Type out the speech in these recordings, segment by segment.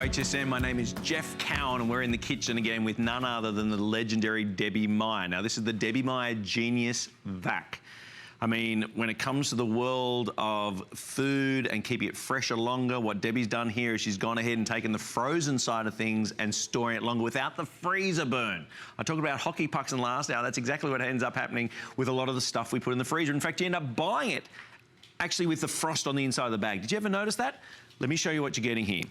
HSN, my name is Jeff Cowan and we're in the kitchen again with none other than the legendary Debbie Meyer. Now this is the Debbie Meyer GeniusVac. I mean, when it comes to the world of food and keeping it fresher longer, what Debbie's done here is she's gone ahead and taken the frozen side of things and storing it longer without the freezer burn. I talked about hockey pucks in the last hour. That's exactly what ends up happening with a lot of the stuff we put in the freezer. In fact, you end up buying it actually with the frost on the inside of the bag. Did you ever notice that? Let me show you what you're getting here.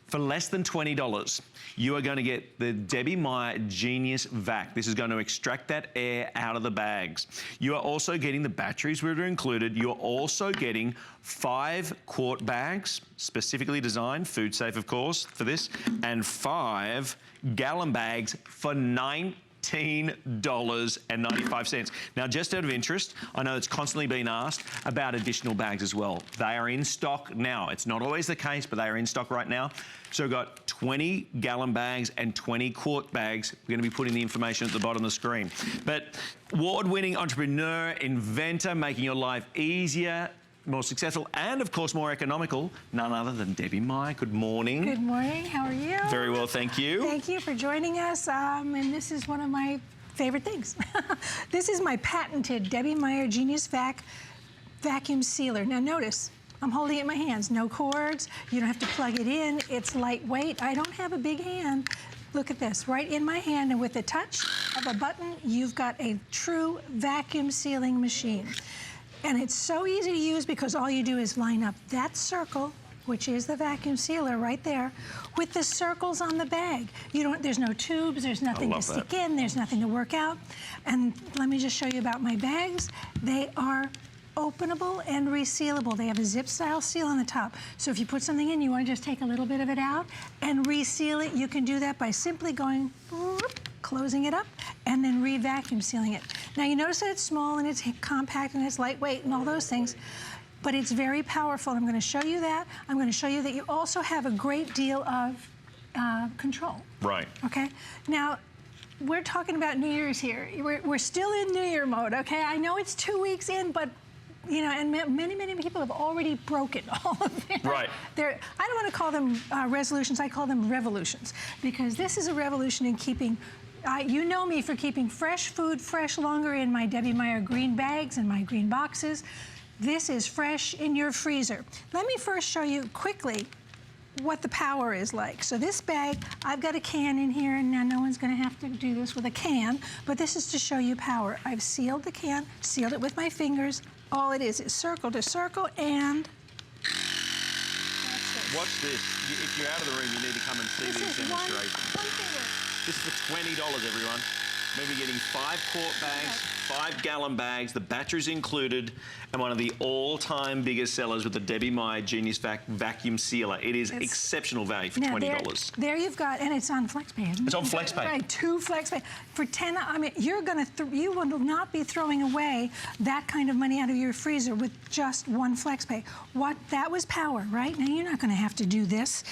For less than $20, you are going to get the Debbie Meyer GeniusVac. This is going to extract that air out of the bags. You are also getting the batteries which are included. You're also getting 5-quart bags, specifically designed, food safe of course, for this, and 5-gallon bags for $19.95. Now, just out of interest, I know it's constantly been asked about additional bags as well. They are in stock now. It's not always the case, but they are in stock right now. So we've got 20-gallon bags and 20-quart bags. We're going to be putting the information at the bottom of the screen. But award-winning entrepreneur, inventor, making your life easier, more successful, and of course more economical, none other than Debbie Meyer. Good morning. Good morning, how are you? Very well, thank you. Thank you for joining us, and this is one of my favorite things. This is my patented Debbie Meyer GeniusVac vacuum sealer. Now notice, I'm holding it in my hands, no cords, you don't have to plug it in, it's lightweight. I don't have a big hand. Look at this, right in my hand, and with the touch of a button, you've got a true vacuum sealing machine. And it's so easy to use because all you do is line up that circle, which is the vacuum sealer right there, with the circles on the bag. There's no tubes, there's nothing to stick in, there's nothing to work out. And let me just show you about my bags. They are openable and resealable. They have a zip style seal on the top. So if you put something in, you want to just take a little bit of it out and reseal it, you can do that by simply going, closing it up, and then re-vacuum sealing it. Now you notice that it's small and it's compact and it's lightweight and all those things, but it's very powerful. I'm going to show you that. I'm going to show you that you also have a great deal of control. Right. Okay? Now, we're talking about New Year's here. We're still in New Year mode, okay? I know it's 2 weeks in, but you know, and many, many people have already broken all of their, I don't want to call them resolutions, I call them revolutions, because this is a revolution in keeping, you know me for keeping fresh food fresh longer in my Debbie Meyer green bags and my green boxes. This is fresh in your freezer. Let me first show you quickly what the power is like. So this bag, I've got a can in here, and now no one's going to have to do this with a can, but this is to show you power. I've sealed the can, sealed it with my fingers. All it is circle to circle, and watch this. If you're out of the room, you need to come and see these demonstrations. This is for $20, everyone. Maybe getting 5-quart bags, 5-gallon bags, the batteries included, and one of the all-time biggest sellers with the Debbie Meyer GeniusVac vacuum sealer. It is exceptional value for $20. There you've got, and it's on FlexPay. It's on FlexPay. Right, 2 FlexPay for 10. I mean, you will not be throwing away that kind of money out of your freezer with just 1 FlexPay. That was power, right? Now you're not going to have to do this.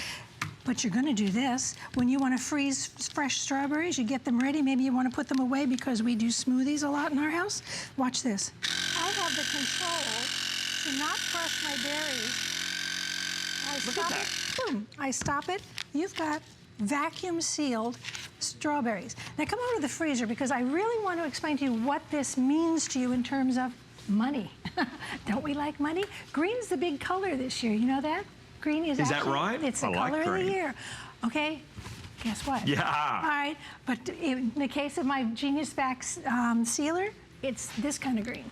But you're going to do this. When you want to freeze fresh strawberries, you get them ready. Maybe you want to put them away because we do smoothies a lot in our house. Watch this. I have the control to not crush my berries. I stop it. Boom. I stop it. You've got vacuum sealed strawberries. Now come over to the freezer because I really want to explain to you what this means to you in terms of money. Don't we like money? Green's the big color this year. You know that? Green is actually, that right? It's the color of the year. Okay, guess what? Yeah. All right, but in the case of my GeniusVac sealer, it's this kind of green.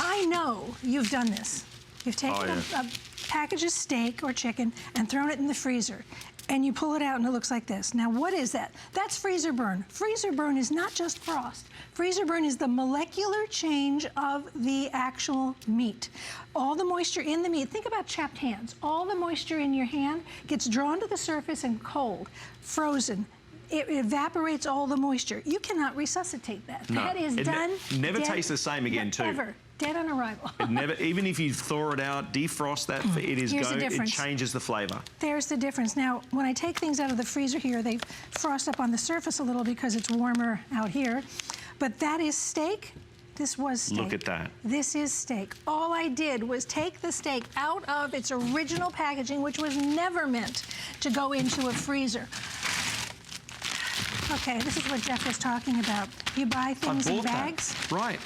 I know you've done this. You've taken a package of steak or chicken and thrown it in the freezer, and you pull it out and it looks like this. Now what is that? That's freezer burn. Freezer burn is not just frost. Freezer burn is the molecular change of the actual meat. All the moisture in the meat, think about chapped hands. All the moisture in your hand gets drawn to the surface and cold, frozen. It evaporates all the moisture. You cannot resuscitate that. No, that is done. Never tastes the same again, too. Ever. Dead on arrival. It never, even if you thaw it out, defrost that, it changes the flavor. There's the difference. Now, when I take things out of the freezer here, they frost up on the surface a little because it's warmer out here. But that is steak, This was steak. Look at that. This is steak. All I did was take the steak out of its original packaging, which was never meant to go into a freezer. Okay, this is what Jeff was talking about. You buy things in bags. That. Right.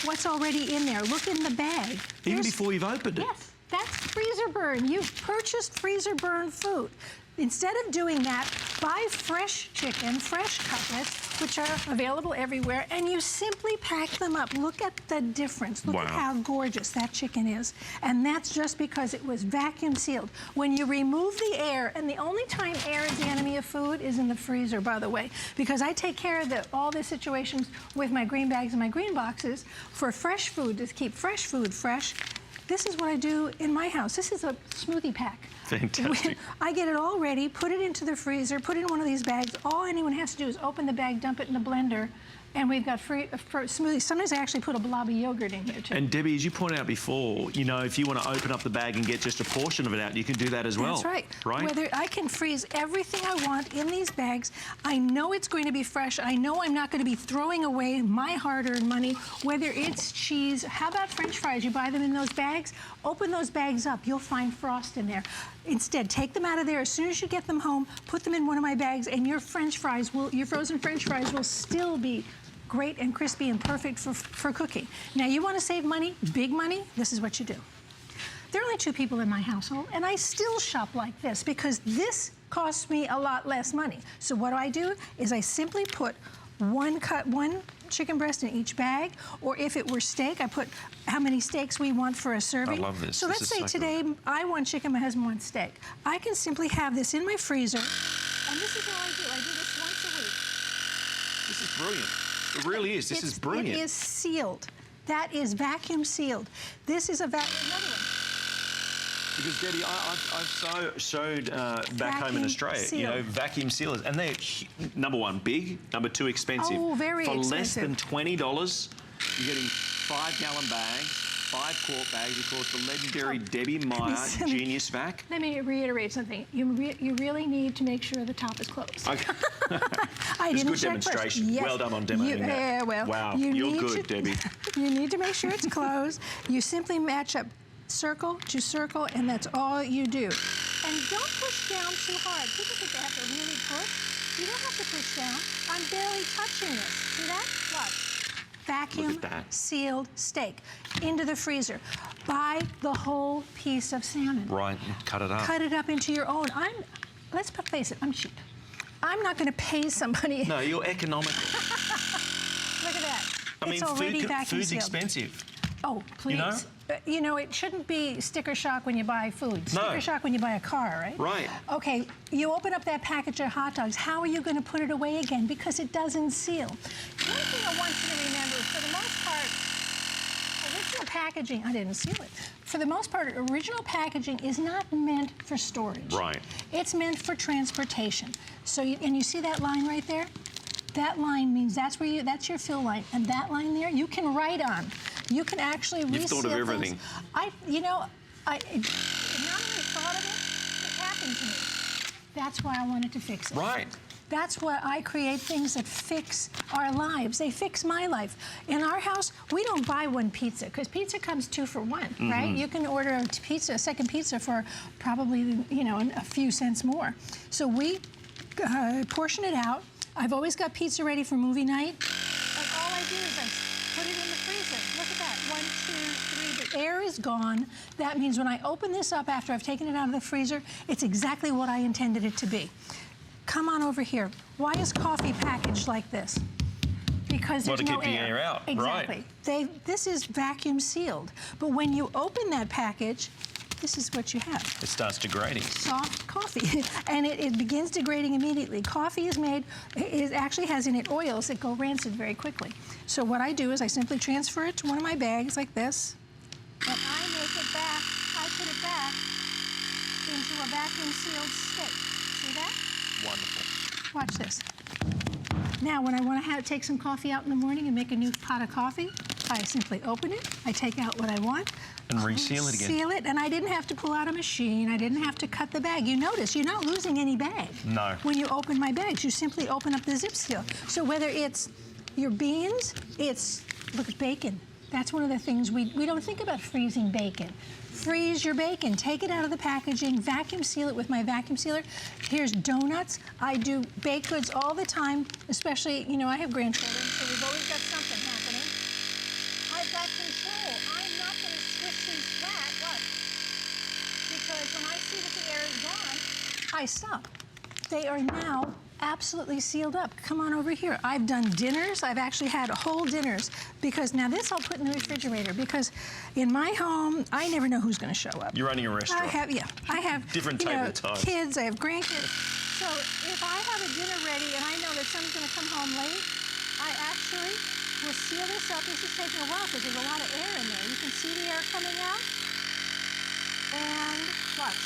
What's already in there? Look in the bag. Even before you've opened it. Yes, that's freezer burn. You've purchased freezer burn food. Instead of doing that, buy fresh chicken, fresh cutlets, which are available everywhere, and you simply pack them up. Look at the difference. Look at how gorgeous that chicken is. And that's just because it was vacuum sealed. When you remove the air, and the only time air is the enemy of food is in the freezer, by the way, because I take care of all the situations with my green bags and my green boxes for fresh food, to keep fresh food fresh. This is what I do in my house. This is a smoothie pack. Fantastic. I get it all ready, put it into the freezer, put it in one of these bags. All anyone has to do is open the bag, dump it in the blender, and we've got free smoothies. Sometimes I actually put a blob of yogurt in here too. And Debbie, as you pointed out before, you know, if you want to open up the bag and get just a portion of it out, you can do that as well. That's right. Right? Whether I can freeze everything I want in these bags, I know it's going to be fresh. I know I'm not going to be throwing away my hard-earned money, whether it's cheese. How about French fries? You buy them in those bags, open those bags up, you'll find frost in there. Instead, take them out of there as soon as you get them home, put them in one of my bags, and your French fries your frozen French fries will still be great and crispy and perfect for cooking. Now, you want to save money, big money, this is what you do. There are only 2 people in my household, and I still shop like this because this costs me a lot less money. So what do? Is I simply put one chicken breast in each bag, or if it were steak, I put how many steaks we want for a serving. I love this. So let's say today I want chicken, my husband wants steak. I can simply have this in my freezer, and this is all I do. I do this once a week. This is brilliant. It really is. This is brilliant. It is sealed. That is vacuum sealed. This is another one. Because Debbie, I've showed back home in Australia, sealed. you know, vacuum sealers, and they're number 1 big, number 2 expensive. Oh, very expensive. For less than $20, you're getting 5-gallon bags, 5 quart bags, of course, the legendary Debbie Meyer GeniusVac. Let me reiterate something. You really need to make sure the top is closed. Okay. I It's didn't a good check demonstration. First. Yes. Well done on demoing that. Well, wow, you're good, Debbie. You need to make sure it's closed. You simply match up circle to circle, and that's all you do. And don't push down too hard. People think they have to really push. You don't have to push down. I'm barely touching this. See that? Watch. Vacuum sealed steak into the freezer. Buy the whole piece of salmon. Right, cut it up. Cut it up into your own. Let's face it, I'm cheap. I'm not going to pay somebody. No, you're economical. Look at that. I It's mean, already vacuum food's sealed. expensive. Oh, please. You know? You know, it shouldn't be sticker shock when you buy food. Sticker shock when you buy a car, right? Right. Okay, you open up that package of hot dogs. How are you going to put it away again? Because it doesn't seal. One thing I want you to remember, for the most part, original packaging, I didn't seal it. For the most part, original packaging is not meant for storage. Right. It's meant for transportation. So, and you see that line right there? That line means that's your fill line, and that line there you can write on. You can actually reseal things. You've thought of everything. I now that I thought of it happened to me. That's why I wanted to fix it. Right. That's why I create things that fix our lives. They fix my life. In our house, we don't buy one pizza because pizza comes 2 for 1, right? You can order a second pizza for probably, you know, a few cents more. So we portion it out. I've always got pizza ready for movie night. And all I do is I put it in the freezer. Look at that. 1, 2, 3. The air is gone. That means when I open this up after I've taken it out of the freezer, it's exactly what I intended it to be. Come on over here. Why is coffee packaged like this? Because there's no air. To keep the air out. Exactly. Right. This is vacuum sealed. But when you open that package, this is what you have. It starts degrading. Soft coffee. And it begins degrading immediately. Coffee is made, it actually has in it oils that go rancid very quickly. So what I do is I simply transfer it to one of my bags like this, and I make it back, I put it back into a vacuum sealed steak. See that? Wonderful. Watch this. Now, when I want to take some coffee out in the morning and make a new pot of coffee, I simply open it, I take out what I want, and reseal it again. Seal it, and I didn't have to pull out a machine. I didn't have to cut the bag. You notice you're not losing any bag. No. When you open my bags, you simply open up the zip seal. So whether it's your beans, it's Look at bacon. That's one of the things we don't think about, freezing bacon. Freeze your bacon, take it out of the packaging, vacuum seal it with my vacuum sealer. Here's donuts. I do baked goods all the time, especially, you know, I have grandchildren, so we've always got something happening. I've got control. I'm not going to squish these flat, watch. Because when I see that the air is gone, I stop. They are now absolutely sealed up. Come on over here. I've done dinners. I've actually had whole dinners because now this I'll put in the refrigerator because in my home, I never know who's going to show up. You're running a restaurant. I have different table times. Kids, I have grandkids. So if I have a dinner ready and I know that someone's going to come home late, I actually will seal this up. This is taking a while because there's a lot of air in there. You can see the air coming out. And watch.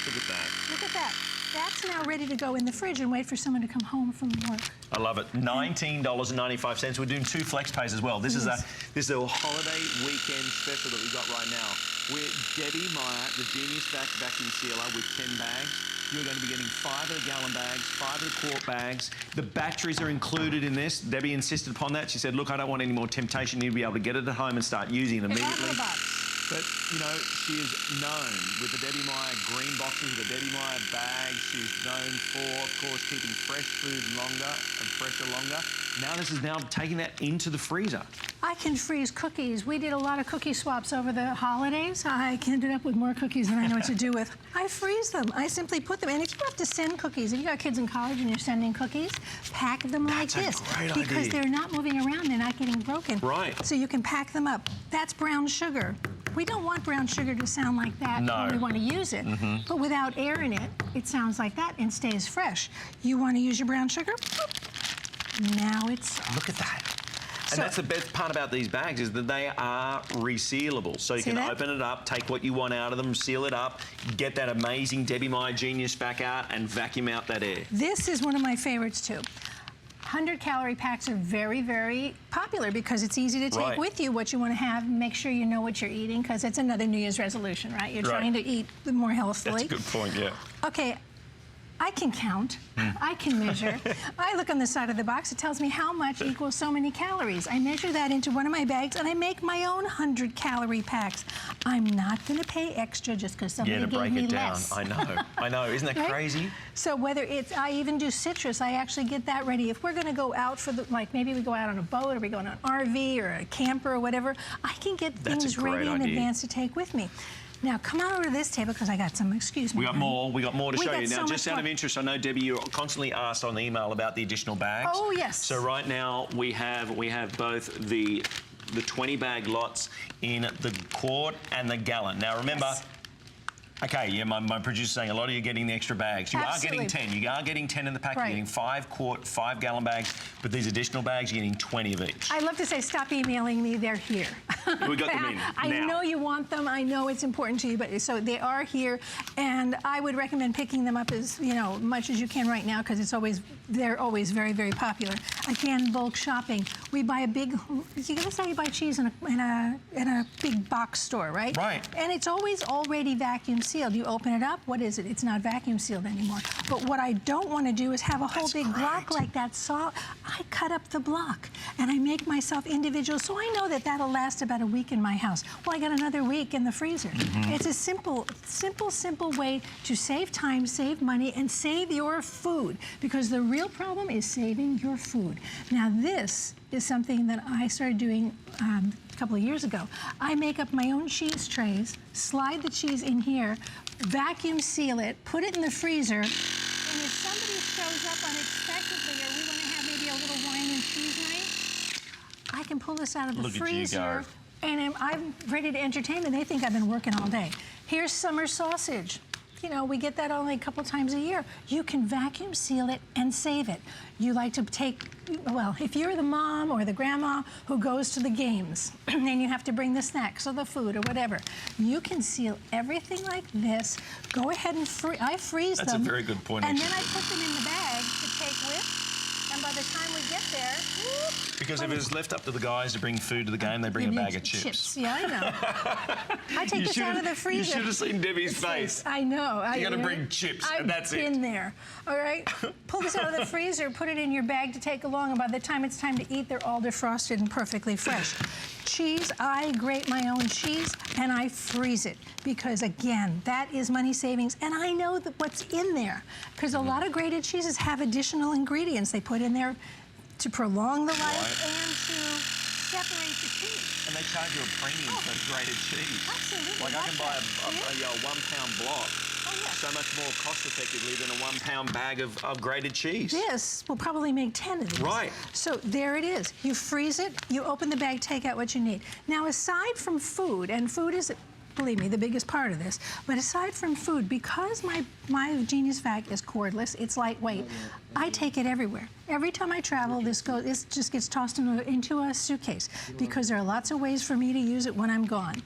Look at that. Look at that. That's now ready to go in the fridge and wait for someone to come home from work. I love it. $19.95. We're doing 2 flex pays as well. This is a holiday weekend special that we've got right now. We're Debbie Meyer, the GeniusVac vacuum sealer with 10 bags. You're going to be getting 5 of the gallon bags, 5 of the quart bags. The batteries are included in this. Debbie insisted upon that. She said, look, I don't want any more temptation. You need to be able to get it at home and start using it immediately. But, you know, she is known with the Debbie Meyer green boxes, the Debbie Meyer bags. She's known for, of course, keeping fresh food longer and fresher longer. Now this is now taking that into the freezer. I can freeze cookies. We did a lot of cookie swaps over the holidays. I ended up with more cookies than I know what to do with. I freeze them. I simply put them, and if you have to send cookies, if you got kids in college and you're sending cookies, pack them like this. That's a great because idea. They're not moving around, they're not getting broken. Right. So you can pack them up. That's brown sugar. We don't want brown sugar to sound like that when we want to use it. But without air in it, it sounds like that and stays fresh. You want to use your brown sugar? Now it's soft. Look at that. And that's the best part about these bags is that they are resealable. So you can open it up, take what you want out of them, seal it up, get that amazing Debbie Meyer GeniusVac out and vacuum out that air. This is one of my favorites too. 100-calorie packs are very, very popular because it's easy to take with you what you want to have. Make sure you know what you're eating because it's another New Year's resolution, right? You're trying to eat more healthily. That's a good point, yeah. Okay. I can count, I can measure. I look on the side of the box, it tells me how much equals so many calories. I measure that into one of my bags and I make my own 100-calorie packs. I'm not gonna pay extra just because somebody gave me less. I know, isn't that crazy? So whether it's, I even do citrus, I actually get that ready. If we're gonna go out for the, like maybe we go out on a boat or we go on an RV or a camper or whatever, I can get things ready in advance to take with me. Now, come on over to this table because I got some, excuse me. We got more to show you. Now, just out of interest, I know, Debbie, you're constantly asked on the email about the additional bags. Oh, yes. So right now, we have both the 20-bag lots in the quart and the gallon. Now, remember, okay, yeah, my producer's saying a lot of you are getting the extra bags. You are getting 10. You are getting 10 in the pack. You're getting 5 quart, 5 gallon bags, but these additional bags, you're getting 20 of each. I love to say, stop emailing me, they're here. We got them in I know you want them. I know it's important to you, but so they are here, and I would recommend picking them up as much as you can right now because they're always very, very popular. Again, bulk shopping. We buy a big. You guys know you buy cheese in a big box store, right? Right. And it's always already vacuum sealed. You open it up. What is it? It's not vacuum sealed anymore. But what I don't want to do is have a whole big block like that. So I cut up the block and I make myself individual. So I know that that'll last about a week in my house. Well, I got another week in the freezer. It's a simple way to save time, save money, and save your food because the real problem is saving your food. Now, this is something that I started doing a couple of years ago. I make up my own cheese trays, slide the cheese in here, vacuum seal it, put it in the freezer, and if somebody shows up unexpectedly or we want to have maybe a little wine and cheese night, I can pull this out of the freezer and I'm ready to entertain them. They think I've been working all day. Here's summer sausage. We get that only a couple times a year. You can vacuum seal it and save it. You like to take, well, if you're the mom or the grandma who goes to the games and you have to bring the snacks or the food or whatever, you can seal everything like this. Go ahead and I freeze them. That's a very good point. And then I put them in the bag to take with. And by the time we get there, Because if it was left up to the guys to bring food to the game, they bring a bag of chips. Yeah, I know. I take this out of the freezer. You should have seen Debbie's face. I know. You got to bring chips, and that's it. I've been there. All right. Pull this out of the freezer, put it in your bag to take along, and by the time it's time to eat, they're all defrosted and perfectly fresh. Cheese, I grate my own cheese and I freeze it because, again, that is money savings. And I know that what's in there because a lot of grated cheeses have additional ingredients they put in there to prolong the life and to separate the cheese. And they charge you a premium for grated cheese. Absolutely. Like I can buy a 1 pound block. Oh, yeah. So much more cost effectively than a 1 pound bag of grated cheese. This will probably make 10 of these. Right. So there it is. You freeze it, you open the bag, take out what you need. Now, aside from food, and food is, believe me, the biggest part of this, but aside from food, because my GeniusVac is cordless, it's lightweight, I take it everywhere. Every time I travel, this just gets tossed into a suitcase because there are lots of ways for me to use it when I'm gone.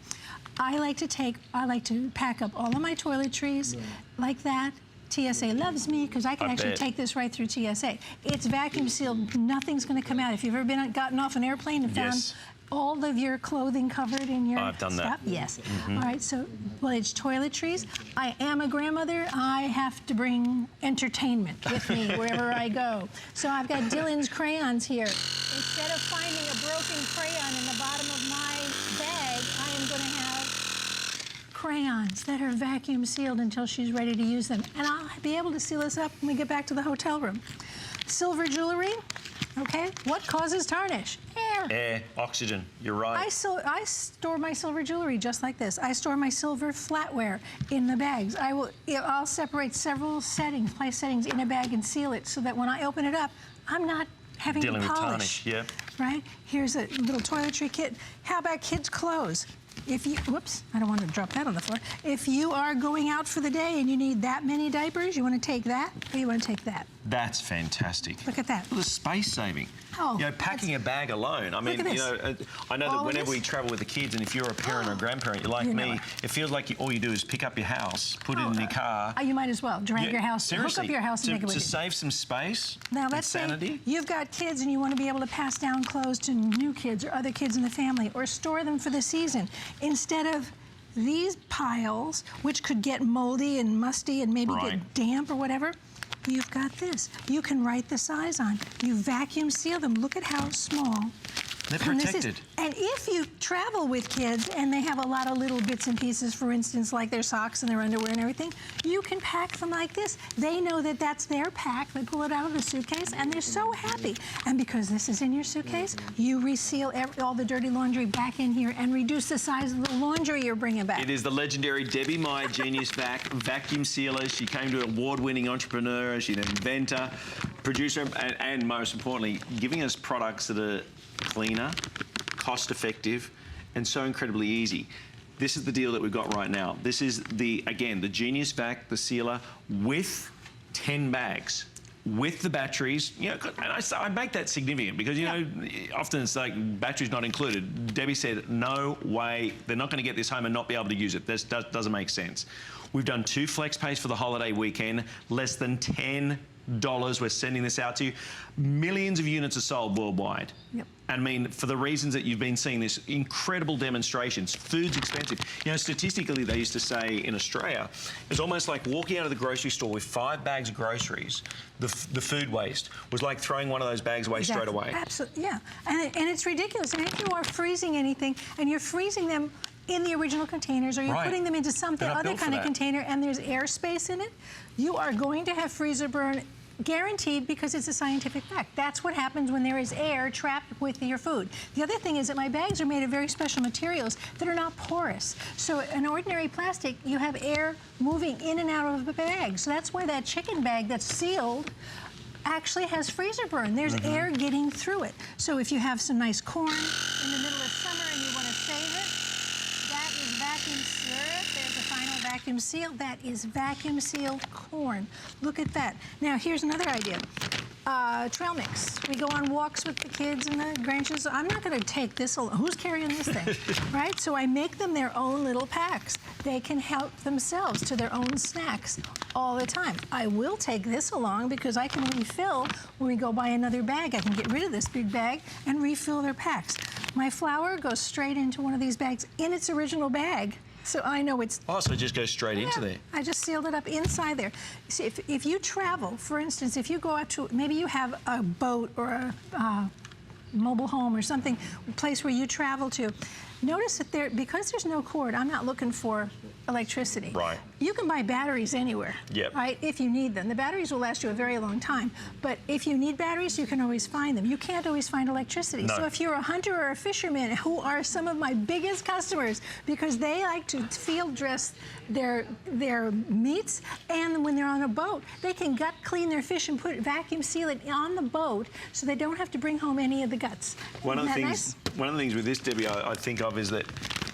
I like to pack up all of my toiletries like that. TSA loves me because I can actually take this right through TSA. It's vacuum sealed. Nothing's going to come out. If you've ever gotten off an airplane and found all of your clothing covered in your I've done that. Yes. All right, so, well, it's toiletries. I am a grandmother. I have to bring entertainment with me wherever I go. So I've got Dylan's crayons here. Instead of finding a broken crayon in the bottom of my bag, I am going to have crayons that are vacuum sealed until she's ready to use them. And I'll be able to seal this up when we get back to the hotel room. Silver jewelry, okay? What causes tarnish? Air. Air, oxygen, you're right. I store my silver jewelry just like this. I store my silver flatware in the bags. I'll separate several settings, place settings in a bag and seal it so that when I open it up, I'm not having to polish. Dealing with tarnish, yeah. Right? Here's a little toiletry kit. How about kids' clothes? If you, whoops, I don't want to drop that on the floor. If you are going out for the day and you need that many diapers, you want to take that or you want to take that? That's fantastic. Look at that. Well, the space saving. Oh, you know, packing a bag alone. I mean, you know, I know that whenever we travel with the kids, and if you're a parent or a grandparent, you're like me, it feels like all you do is pick up your house, put it in your car. You might as well drag your house, hook up your house and take it with you. To save some space, now, let's say you've got kids and you want to be able to pass down clothes to new kids or other kids in the family or store them for the season. Instead of these piles, which could get moldy and musty and maybe get damp or whatever, you've got this. You can write the size on. You vacuum seal them. Look at how small. They're protected. And if you travel with kids and they have a lot of little bits and pieces, for instance, like their socks and their underwear and everything, you can pack them like this. They know that that's their pack. They pull it out of the suitcase and they're so happy. And because this is in your suitcase, you reseal all the dirty laundry back in here and reduce the size of the laundry you're bringing back. It is the legendary Debbie Meyer GeniusVac vacuum sealer. She came to an award-winning entrepreneur. She's an inventor, producer, and most importantly, giving us products that are cleaner, cost-effective, and so incredibly easy. This is the deal that we've got right now. This is again, the GeniusVac, the sealer, with 10 bags. With the batteries, you know, and I make that significant because, you know, often it's like batteries not included. Debbie said, no way, they're not going to get this home and not be able to use it. This doesn't make sense. We've done 2 flex pays for the holiday weekend, less than $10. We're sending this out to you. Millions of units are sold worldwide. Yep. I mean, for the reasons that you've been seeing this incredible demonstrations. Food's expensive. You know, statistically, they used to say in Australia, it's almost like walking out of the grocery store with 5 bags of groceries. The food waste was like throwing one of those bags away straight away. Absolutely, yeah. And it's ridiculous. I mean, if you are freezing anything and you're freezing them in the original containers or you're putting them into something other kind of container and there's airspace in it, you are going to have freezer burn guaranteed because it's a scientific fact. That's what happens when there is air trapped with your food. The other thing is that my bags are made of very special materials that are not porous. So an ordinary plastic, you have air moving in and out of the bag. So that's why that chicken bag that's sealed actually has freezer burn. There's air getting through it. So if you have some nice corn in the middle of summer and you want to save it, that is vacuum syrup. There's a final vacuum seal. That is vacuum sealed corn. Look at that. Now here's another idea. trail mix. We go on walks with the kids and the grandchildren. I'm not going to take this alone. Who's carrying this thing, right? So I make them their own little packs. They can help themselves to their own snacks all the time. I will take this along because I can refill when we go buy another bag. I can get rid of this big bag and refill their packs. My flour goes straight into one of these bags in its original bag. So I know it's... Oh, so it just goes straight into there. I just sealed it up inside there. See, if you travel, for instance, if you go out to, maybe you have a boat or a mobile home or something, a place where you travel to, notice that because there's no cord, I'm not looking for electricity. Right. You can buy batteries anywhere, Yep. right, if you need them. The batteries will last you a very long time, but if you need batteries, you can always find them. You can't always find electricity. No. So if you're a hunter or a fisherman, who are some of my biggest customers, because they like to field dress their meats, and when they're on a boat, they can gut clean their fish and vacuum seal it on the boat so they don't have to bring home any of the guts. One of the Nice? things with this, Debbie, I think of is that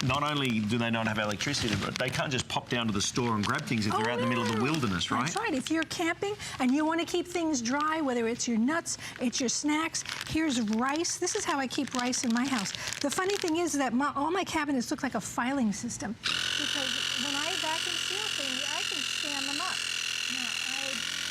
not only do they not have electricity, but they can't just pop down to the store and grab things if they're out in the middle of the wilderness, right? That's right. If you're camping and you want to keep things dry, whether it's your nuts, it's your snacks, here's rice. This is how I keep rice in my house. The funny thing is that all my cabinets look like a filing system because when I vacuum seal things, I can stand them up. Now,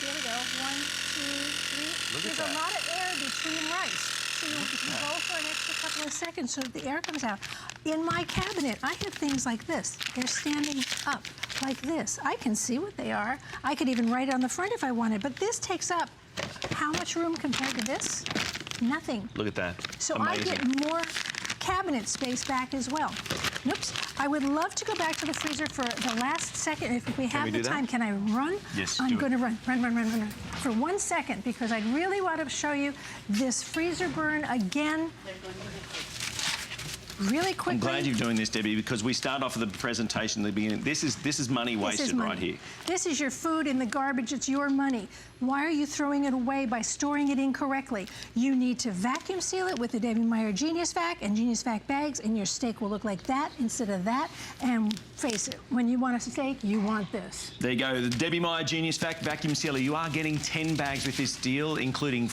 there we go. 1, 2, 3. There's a lot of air between rice. So you go for an extra couple of seconds so that the air comes out. In my cabinet, I have things like this. They're standing up like this. I can see what they are. I could even write it on the front if I wanted, but this takes up how much room compared to this? Nothing. Look at that. So Amazing. I get more cabinet space back as well. Oops. I would love to go back to the freezer for the last second. If we have the time, can I run? Yes, I'm going to run for 1 second because I really want to show you this freezer burn again. Really quickly. I'm glad you're doing this, Debbie, because we start off with the presentation at the beginning. This is money wasted right here. This is your food in the garbage. It's your money. Why are you throwing it away by storing it incorrectly? You need to vacuum seal it with the Debbie Meyer GeniusVac and GeniusVac bags, and your steak will look like that instead of that. And face it, when you want a steak, you want this. There you go. The Debbie Meyer GeniusVac vacuum sealer. You are getting 10 bags with this deal, including